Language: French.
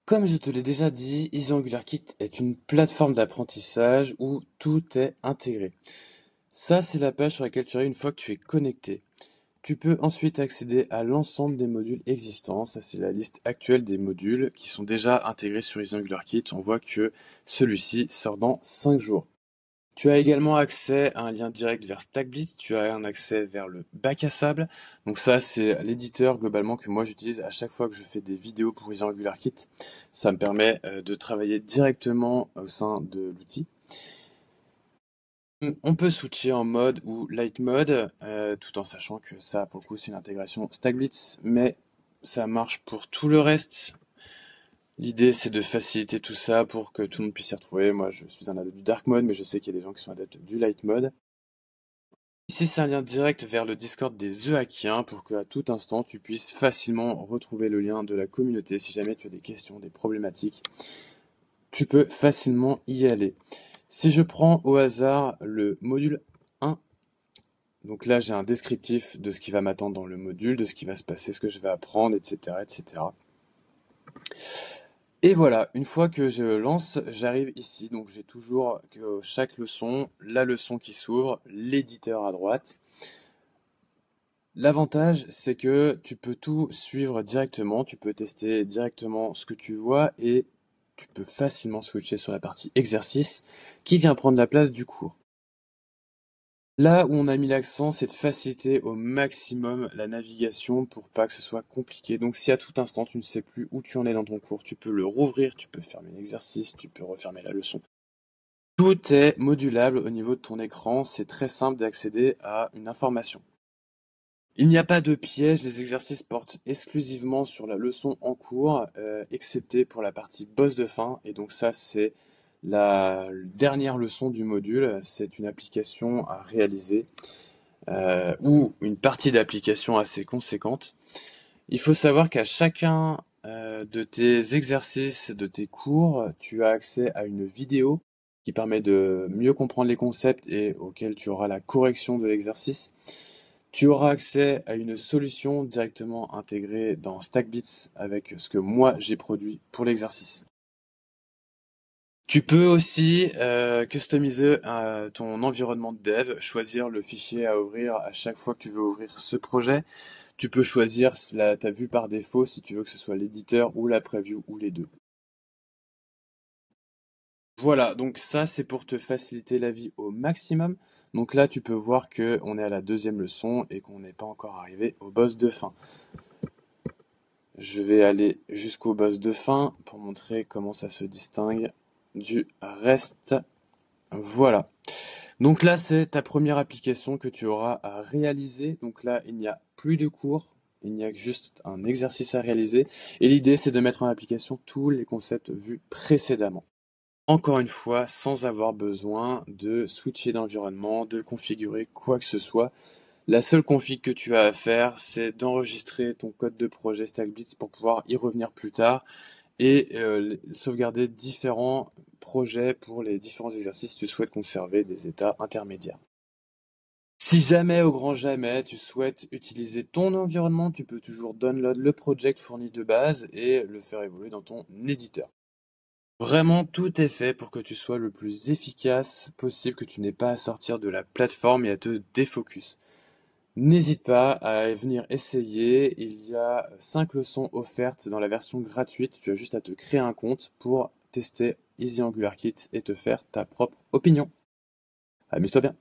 Comme je te l'ai déjà dit, Easy Angular Kit est une plateforme d'apprentissage où tout est intégré. Ça, c'est la page sur laquelle tu arrives une fois que tu es connecté. Tu peux ensuite accéder à l'ensemble des modules existants. Ça, c'est la liste actuelle des modules qui sont déjà intégrés sur Easy Angular Kit. On voit que celui-ci sort dans 5 jours. Tu as également accès à un lien direct vers Stackblitz, tu as un accès vers le bac à sable. Donc ça, c'est l'éditeur globalement que moi j'utilise à chaque fois que je fais des vidéos pour Easy Angular Kit. Ça me permet de travailler directement au sein de l'outil. On peut switcher en mode ou light mode, tout en sachant que ça, pour le coup, c'est une intégration Stackblitz, mais ça marche pour tout le reste. L'idée, c'est de faciliter tout ça pour que tout le monde puisse s'y retrouver. Moi, je suis un adepte du dark mode, mais je sais qu'il y a des gens qui sont adeptes du light mode. Ici, c'est un lien direct vers le Discord des EHACkiens pour qu'à tout instant, tu puisses facilement retrouver le lien de la communauté. Si jamais tu as des questions, des problématiques, tu peux facilement y aller. Si je prends au hasard le module 1, donc là, j'ai un descriptif de ce qui va m'attendre dans le module, de ce qui va se passer, ce que je vais apprendre, etc., etc. Et voilà, une fois que je lance, j'arrive ici. Donc j'ai toujours que chaque leçon, la leçon qui s'ouvre, l'éditeur à droite. L'avantage, c'est que tu peux tout suivre directement, tu peux tester directement ce que tu vois et tu peux facilement switcher sur la partie exercice qui vient prendre la place du cours. Là où on a mis l'accent, c'est de faciliter au maximum la navigation pour pas que ce soit compliqué. Donc si à tout instant tu ne sais plus où tu en es dans ton cours, tu peux le rouvrir, tu peux fermer l'exercice, tu peux refermer la leçon. Tout est modulable au niveau de ton écran, c'est très simple d'accéder à une information. Il n'y a pas de piège, les exercices portent exclusivement sur la leçon en cours, excepté pour la partie boss de fin, et donc ça c'est la dernière leçon du module, c'est une application à réaliser, ou une partie d'application assez conséquente. Il faut savoir qu'à chacun de tes exercices, de tes cours, tu as accès à une vidéo qui permet de mieux comprendre les concepts et auquel tu auras la correction de l'exercice. Tu auras accès à une solution directement intégrée dans Stackblitz avec ce que moi j'ai produit pour l'exercice. Tu peux aussi customiser ton environnement de dev, choisir le fichier à ouvrir à chaque fois que tu veux ouvrir ce projet. Tu peux choisir ta vue par défaut si tu veux que ce soit l'éditeur ou la preview ou les deux. Voilà, donc ça c'est pour te faciliter la vie au maximum. Donc là tu peux voir que on est à la deuxième leçon et qu'on n'est pas encore arrivé au boss de fin. Je vais aller jusqu'au boss de fin pour montrer comment ça se distingue du reste. Voilà. Donc là, c'est ta première application que tu auras à réaliser. Donc là, il n'y a plus de cours, il n'y a que juste un exercice à réaliser. Et l'idée, c'est de mettre en application tous les concepts vus précédemment. Encore une fois, sans avoir besoin de switcher d'environnement, de configurer quoi que ce soit. La seule config que tu as à faire, c'est d'enregistrer ton code de projet Stackblitz pour pouvoir y revenir plus tard et sauvegarder différents projets pour les différents exercices si tu souhaites conserver des états intermédiaires. Si jamais, au grand jamais, tu souhaites utiliser ton environnement, tu peux toujours download le project fourni de base et le faire évoluer dans ton éditeur. Vraiment, tout est fait pour que tu sois le plus efficace possible, que tu n'aies pas à sortir de la plateforme et à te défocus. N'hésite pas à venir essayer, il y a 5 leçons offertes dans la version gratuite, tu as juste à te créer un compte pour tester Easy Angular Kit et te faire ta propre opinion. Amuse-toi bien.